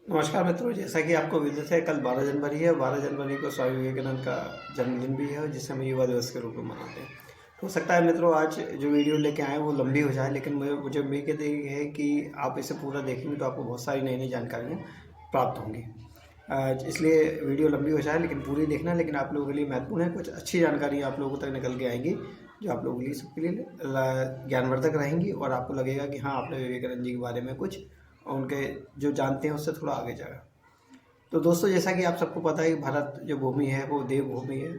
नमस्कार मित्रों, जैसा कि आपको विदित है कल 12 जनवरी है। 12 जनवरी को स्वामी विवेकानंद का जन्मदिन भी है जिसे हम युवा दिवस के रूप में मनाते हैं। हो सकता है मित्रों आज जो वीडियो लेके आए वो लंबी हो जाए, लेकिन मुझे उम्मीद है कि आप इसे पूरा देखेंगे तो आपको बहुत सारी नई नई जानकारियाँ प्राप्त होंगी। इसलिए वीडियो लंबी हो जाए लेकिन पूरी देखना, लेकिन आप लोगों के लिए महत्वपूर्ण है। कुछ अच्छी जानकारी आप लोगों तक निकल के आएंगी जो आप लोगों के लिए सबके लिए ज्ञानवर्धक रहेंगी और आपको लगेगा कि हाँ, आपने विवेकानंद जी के बारे में कुछ उनके जो जानते हैं उससे थोड़ा आगे जाएगा। तो दोस्तों, जैसा कि आप सबको पता है कि भारत जो भूमि है वो देव भूमि है।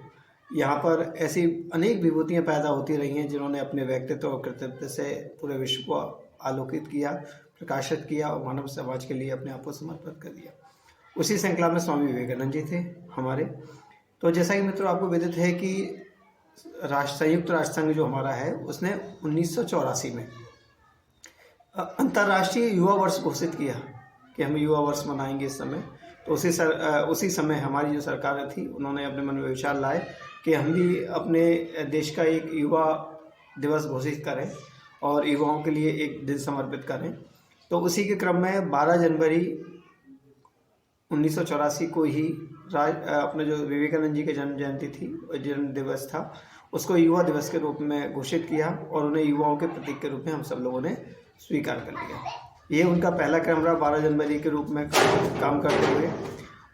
यहाँ पर ऐसी अनेक विभूतियाँ पैदा होती रही हैं जिन्होंने अपने व्यक्तित्व और कृतित्व से पूरे विश्व को आलोकित किया, प्रकाशित किया और मानव समाज के लिए अपने आप को समर्पित कर दिया। उसी श्रृंखला में स्वामी विवेकानंद जी थे हमारे। तो जैसा कि मित्रों आपको विदित है कि संयुक्त राष्ट्र संघ जो हमारा है उसने 1984 में अंतर्राष्ट्रीय युवा वर्ष घोषित किया कि हम युवा वर्ष मनाएंगे इस समय। तो उसी समय हमारी जो सरकार थी उन्होंने अपने मन में विचार लाए कि हम भी अपने देश का एक युवा दिवस घोषित करें और युवाओं के लिए एक दिन समर्पित करें। तो उसी के क्रम में 12 जनवरी 1984 को ही अपने जो विवेकानंद जी की जन्म जयंती थी, जन्म दिवस था, उसको युवा दिवस के रूप में घोषित किया और उन्हें युवाओं के प्रतीक के रूप में हम सब लोगों ने स्वीकार कर लिया। ये उनका पहला क्रम रहा 12 जनवरी के रूप में काम करते हुए।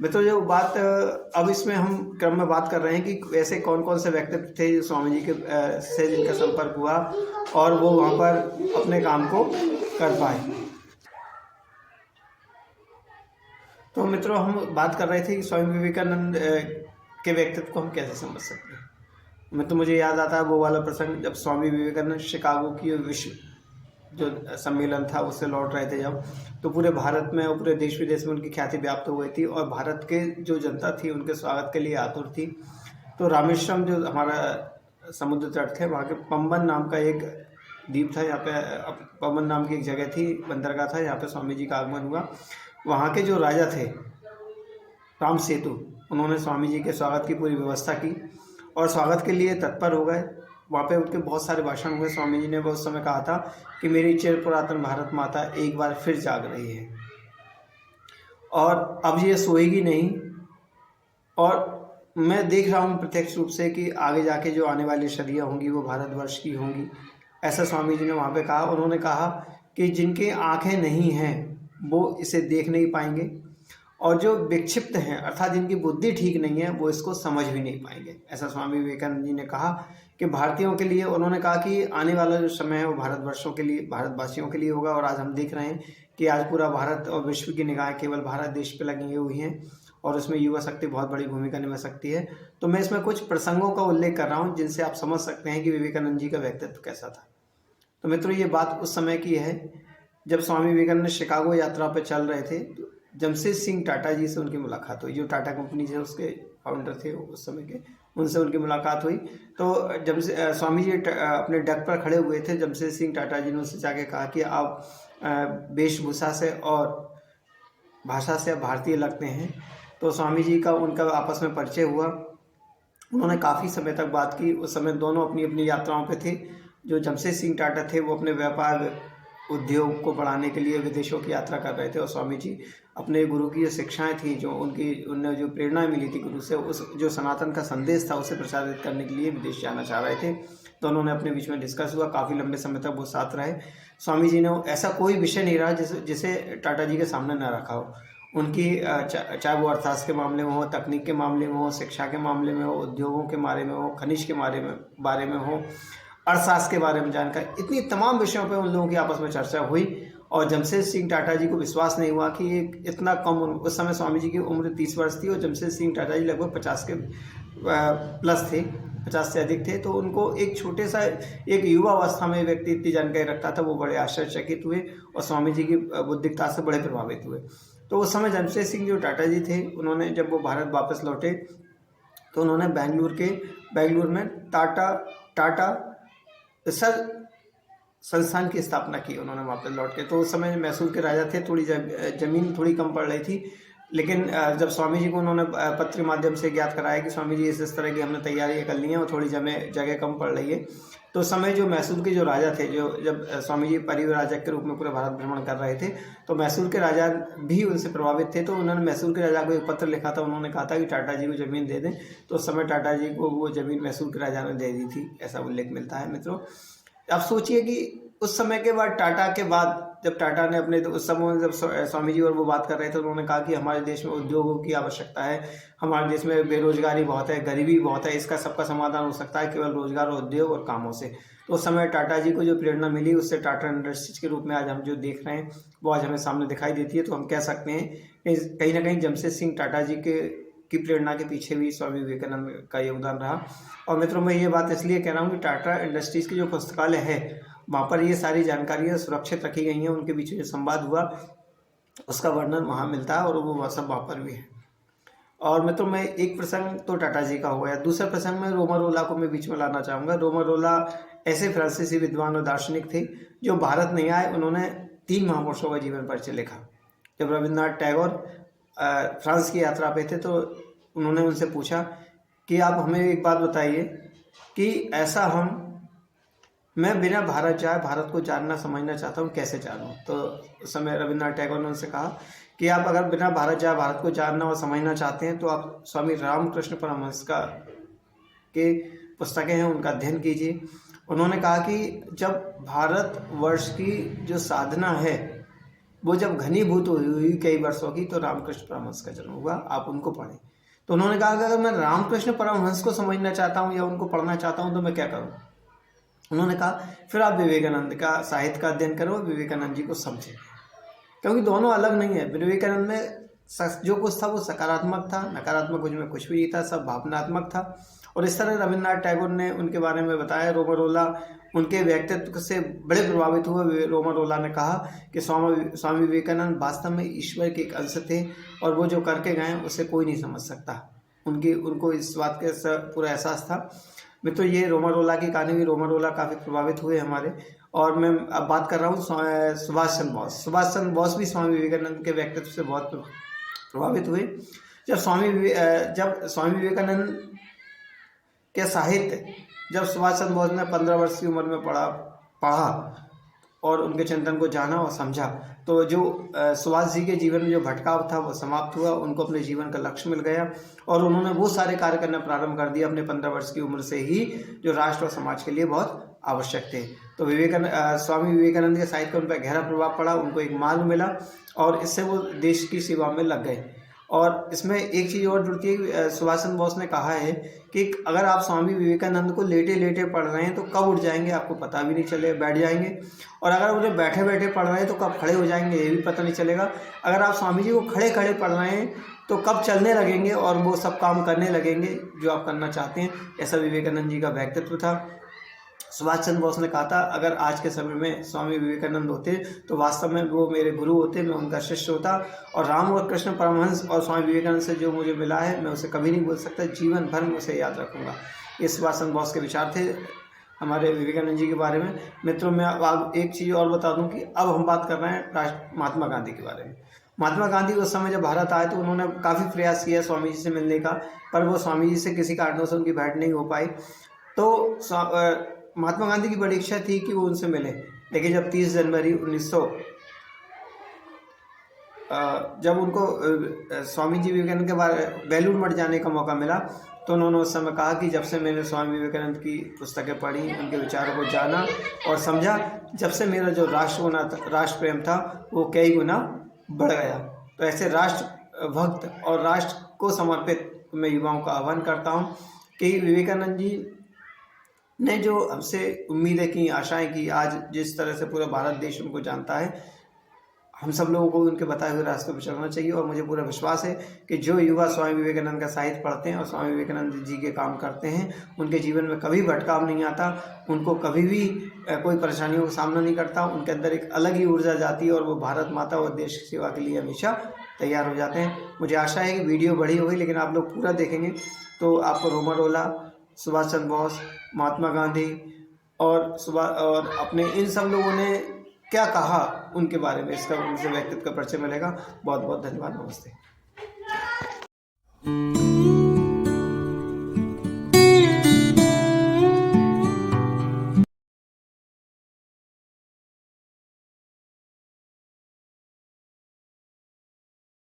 मित्रों, जो बात अब इसमें हम क्रम में बात कर रहे हैं कि ऐसे कौन कौन से व्यक्तित्व थे जो स्वामी जी के से जिनका संपर्क हुआ और वो वहाँ पर अपने काम को कर पाए। तो मित्रों, हम बात कर रहे थे कि स्वामी विवेकानंद के व्यक्तित्व को हम कैसे समझ सकते हैं। मुझे याद आता है वो वाला प्रसंग जब स्वामी विवेकानंद शिकागो की विश्व जो सम्मेलन था उससे लौट रहे थे जब, तो पूरे भारत में और पूरे देश विदेश में उनकी ख्याति व्याप्त हो गई थी और भारत के जो जनता थी उनके स्वागत के लिए आतुर थी। तो रामेश्वरम जो हमारा समुद्र तट थे, वहाँ के पंबन नाम का एक द्वीप था, यहाँ पे पंबन नाम की एक जगह थी, बंदरगाह था, यहाँ पे स्वामी जी का आगमन हुआ। वहाँ के जो राजा थे राम सेतु, उन्होंने स्वामी जी के स्वागत की पूरी व्यवस्था की और स्वागत के लिए तत्पर हो गए। वहाँ पे उनके बहुत सारे भाषण हुए। स्वामी जी ने उस समय कहा था कि मेरी चिर पुरातन भारत माता एक बार फिर जाग रही है और अब ये सोएगी नहीं, और मैं देख रहा हूँ प्रत्यक्ष रूप से कि आगे जाके जो आने वाली सदियाँ होंगी वो भारतवर्ष की होंगी। ऐसा स्वामी जी ने वहाँ पे कहा। उन्होंने कहा कि जिनकी आँखें नहीं हैं वो इसे देख नहीं पाएंगे और जो विक्षिप्त हैं अर्थात जिनकी बुद्धि ठीक नहीं है वो इसको समझ भी नहीं पाएंगे। ऐसा स्वामी विवेकानंद जी ने कहा कि भारतीयों के लिए, उन्होंने कहा कि आने वाला जो समय है वो भारतवर्षों के लिए, भारतवासियों के लिए होगा। और आज हम देख रहे हैं कि आज पूरा भारत और विश्व की निगाहें केवल भारत देश पे लगी हुई हैं और उसमें युवा शक्ति बहुत बड़ी भूमिका निभा सकती है। तो मैं इसमें कुछ प्रसंगों का उल्लेख कर रहा हूँ जिनसे आप समझ सकते हैं कि विवेकानंद जी का व्यक्तित्व कैसा था। तो मित्रों, ये बात उस समय की है जब स्वामी विवेकानंद शिकागो यात्रा पर चल रहे थे। तो जमशेद सिंह टाटा जी से उनकी मुलाकात हुई, जो टाटा कंपनी से उसके फाउंडर थे उस समय के, उनसे उनकी मुलाकात हुई। तो जब स्वामी जी अपने डक पर खड़े हुए थे, जमशेद सिंह टाटा जी ने उनसे जाके कहा कि आप वेशभूषा से और भाषा से भारतीय लगते हैं। तो स्वामी जी का उनका आपस में परिचय हुआ। उन्होंने काफ़ी समय तक बात की। उस समय दोनों अपनी अपनी यात्राओं पे थे। जो जमशेद सिंह टाटा थे वो अपने व्यापार उद्योग को बढ़ाने के लिए विदेशों की यात्रा कर रहे थे और स्वामी जी अपने गुरु की जो शिक्षाएं थी, जो उन्हें जो प्रेरणा मिली थी गुरु से, उस जो सनातन का संदेश था उसे प्रचारित करने के लिए विदेश जाना चाह रहे थे। तो उन्होंने अपने बीच में डिस्कस हुआ। काफ़ी लंबे समय तक वो साथ रहे। स्वामी जी ने ऐसा कोई विषय नहीं रहा जिसे टाटा जी के सामने न रखा हो। उनकी चाहे वो अर्थशास्त्र के मामले में हो, तकनीक के मामले में हो, शिक्षा के मामले में हो, उद्योगों के बारे में हो, खनिज के बारे में हो, अर्थशास्त्र के बारे में जानकारी, इतनी तमाम विषयों पर उन लोगों की आपस में चर्चा हुई। और जमशेद सिंह टाटा जी को विश्वास नहीं हुआ कि एक इतना कम उस समय स्वामी जी की उम्र 30 वर्ष थी और जमशेद सिंह टाटा जी लगभग 50 के प्लस थे, 50 से अधिक थे। तो उनको एक छोटे सा एक युवा अवस्था में व्यक्ति इतनी जानकारी रखता था, वो बड़े आश्चर्यचकित हुए और स्वामी जी की बुद्धिकता से बड़े प्रभावित हुए। तो उस समय जमशेद सिंह जो टाटा जी थे, उन्होंने जब वो भारत वापस लौटे तो उन्होंने बेंगलुरु में टाटा रिसर्च संस्थान की स्थापना की उन्होंने वहाँ पर लौट के। तो उस समय मैसूर के राजा थे, थोड़ी ज़मीन थोड़ी कम पड़ रही थी। लेकिन जब स्वामी जी को उन्होंने पत्र माध्यम से ज्ञात कराया कि स्वामी जी इस तरह की हमने तैयारियाँ कर ली हैं और थोड़ी जगह कम पड़ रही है, तो उस समय जो मैसूर के जो राजा थे, जो जब स्वामी जी परिव्राजक के रूप में पूरे भारत भ्रमण कर रहे थे, तो मैसूर के राजा भी उनसे प्रभावित थे। तो उन्होंने मैसूर के राजा को एक पत्र लिखा था, उन्होंने कहा था कि टाटा जी को ज़मीन दे दें। तो उस समय टाटा जी को वो ज़मीन मैसूर के राजा ने दे दी थी, ऐसा उल्लेख मिलता है मित्रों। आप सोचिए कि उस समय के बाद, टाटा के बाद, जब टाटा ने अपने, उस समय जब स्वामी जी और वो बात कर रहे थे, उन्होंने कहा कि हमारे देश में उद्योगों की आवश्यकता है, हमारे देश में बेरोजगारी बहुत है, गरीबी बहुत है, इसका सबका समाधान हो सकता है केवल रोजगार और उद्योग और कामों से। तो उस समय टाटा जी को जो प्रेरणा मिली, उससे टाटा इंडस्ट्रीज के रूप में आज हम जो देख रहे हैं वो आज हमें सामने दिखाई देती है। तो हम कह सकते हैं कि कहीं ना कहीं जमशेद सिंह टाटा जी की प्रेरणा के पीछे भी स्वामी विवेकानंद का योगदान रहा। और मित्रों, मैं ये बात इसलिए कह रहा हूँ कि टाटा इंडस्ट्रीज़ की जो पुस्तकालय है, वहाँ पर ये सारी जानकारियाँ सुरक्षित रखी गई हैं। उनके बीच जो संवाद हुआ उसका वर्णन वहाँ मिलता है, और वो सब वहाँ पर भी है। और मित्रों, मैं एक प्रसंग तो टाटा जी का हो गया, दूसरा प्रसंग में रोमरोला को मैं बीच में लाना चाहूँगा। रोमरोला ऐसे फ्रांसीसी विद्वान और दार्शनिक थे जो भारत नहीं आए। उन्होंने 3 महापुरुषों का जीवन परिचय लिखा। जब रविन्द्रनाथ टैगोर फ्रांस की यात्रा पे थे, तो उन्होंने उनसे पूछा कि आप हमें एक बात बताइए कि ऐसा मैं बिना भारत जाए भारत को जानना समझना चाहता हूँ, कैसे जानूँ। तो उस समय रविन्द्रनाथ टैगोर ने उनसे कहा कि आप अगर बिना भारत जाए भारत को जानना और समझना चाहते हैं तो आप स्वामी रामकृष्ण परमहंस के पुस्तकें हैं, उनका अध्ययन कीजिए। उन्होंने कहा कि जब भारतवर्ष की जो साधना है वो जब घनीभूत हुई कई वर्षों की, तो रामकृष्ण परमहंस का जन्म हुआ, आप उनको पढ़ें। तो उन्होंने कहा कि अगर मैं रामकृष्ण परमहंस को समझना चाहता हूँ या उनको पढ़ना चाहता हूँ तो मैं क्या करूँ। उन्होंने कहा फिर आप विवेकानंद का साहित्य का अध्ययन करो, विवेकानंद जी को समझें, क्योंकि दोनों अलग नहीं है। विवेकानंद में जो कुछ था वो सकारात्मक था, नकारात्मक उसमें कुछ भी नहीं था, सब भावनात्मक था। और इस तरह रविन्द्रनाथ टैगोर ने उनके बारे में बताया। रोमरोला उनके व्यक्तित्व से बड़े प्रभावित हुए। रोमरोला ने कहा कि स्वामी विवेकानंद वास्तव में ईश्वर के एक अंश थे, और वो जो करके गए उसे कोई नहीं समझ सकता। उनको इस बात का पूरा एहसास था। मित्रों, ये रोमरोला की कहानी भी, रोमरोला काफ़ी प्रभावित हुए हमारे। और मैं अब बात कर रहा हूँ सुभाष चंद्र बोस। सुभाष चंद्र बोस भी स्वामी विवेकानंद के व्यक्तित्व से बहुत प्रभावित हुए। जब स्वामी विवेकानंद के साहित्य जब सुभाष चंद्र बोस ने 15 वर्ष की उम्र में पढ़ा और उनके चिंतन को जाना और समझा, तो जो सुभाष जी के जीवन में जो भटकाव था वो समाप्त हुआ। उनको अपने जीवन का लक्ष्य मिल गया और उन्होंने वो सारे कार्य करना प्रारंभ कर दिया अपने 15 वर्ष की उम्र से ही, जो राष्ट्र और समाज के लिए बहुत आवश्यक थे। तो स्वामी विवेकानंद के साहित्य पर उन पर गहरा प्रभाव पड़ा, उनको एक मार्ग मिला और इससे वो देश की सेवा में लग गए। और इसमें एक चीज़ और जुड़ती है, सुभाष चंद्र बोस ने कहा है कि अगर आप स्वामी विवेकानंद को लेटे लेटे पढ़ रहे हैं तो कब उठ जाएंगे आपको पता भी नहीं चलेगा, बैठ जाएंगे। और अगर उन्हें बैठे बैठे पढ़ रहे हैं तो कब खड़े हो जाएंगे ये भी पता नहीं चलेगा। अगर आप स्वामी जी को खड़े खड़े पढ़ रहे हैं तो कब चलने लगेंगे और वो सब काम करने लगेंगे जो आप करना चाहते हैं। ऐसा विवेकानंद जी का व्यक्तित्व था। सुभाष चंद्र बोस ने कहा था अगर आज के समय में स्वामी विवेकानंद होते तो वास्तव में वो मेरे गुरु होते, मैं उनका शिष्य होता। और राम और कृष्ण परमहंस और स्वामी विवेकानंद से जो मुझे मिला है मैं उसे कभी नहीं भूल सकता, जीवन भर में उसे याद रखूँगा। ये सुभाष चंद्र बोस के विचार थे हमारे विवेकानंद जी के बारे में। मित्रों, मैं अब एक चीज़ और बता दूं कि अब हम बात कर रहे हैं महात्मा गांधी के बारे में। महात्मा गांधी उस समय जब भारत आए तो उन्होंने काफ़ी प्रयास किया स्वामी जी से मिलने का, पर वो स्वामी जी से किसी कारणों से उनकी भेंट नहीं हो पाई। तो महात्मा गांधी की बड़ी इच्छा थी कि वो उनसे मिले, लेकिन जब 30 जनवरी 1900 जब उनको स्वामी जी विवेकानंद के बारे बेलूर मठ जाने का मौका मिला तो उन्होंने उस समय कहा कि जब से मैंने स्वामी विवेकानंद की पुस्तकें पढ़ी, उनके विचारों को जाना और समझा, जब से मेरा जो राष्ट्र प्रेम था वो कई गुना बढ़ गया। तो ऐसे राष्ट्र भक्त और राष्ट्र को समर्पित मैं युवाओं का आह्वान करता हूँ कि विवेकानंद जी ने जो हमसे उम्मीदें की, आशाएं की, आज जिस तरह से पूरा भारत देश उनको जानता है, हम सब लोगों को उनके बताए हुए रास्ते पर चलना चाहिए। और मुझे पूरा विश्वास है कि जो युवा स्वामी विवेकानंद का साहित्य पढ़ते हैं और स्वामी विवेकानंद जी के काम करते हैं, उनके जीवन में कभी भटकाव नहीं आता, उनको कभी भी कोई परेशानियों का सामना नहीं करता, उनके अंदर एक अलग ही ऊर्जा जाती है और वो भारत माता और देश की सेवा के लिए हमेशा तैयार हो जाते हैं। मुझे आशा है कि वीडियो बड़ी हो गई, लेकिन आप लोग पूरा देखेंगे तो आपको रोमरोला, सुभाष चंद्र बोस, महात्मा गांधी और अपने इन सब लोगों ने क्या कहा उनके बारे में, इसका उनसे व्यक्तित्व का परिचय मिलेगा। बहुत बहुत धन्यवाद। नमस्ते।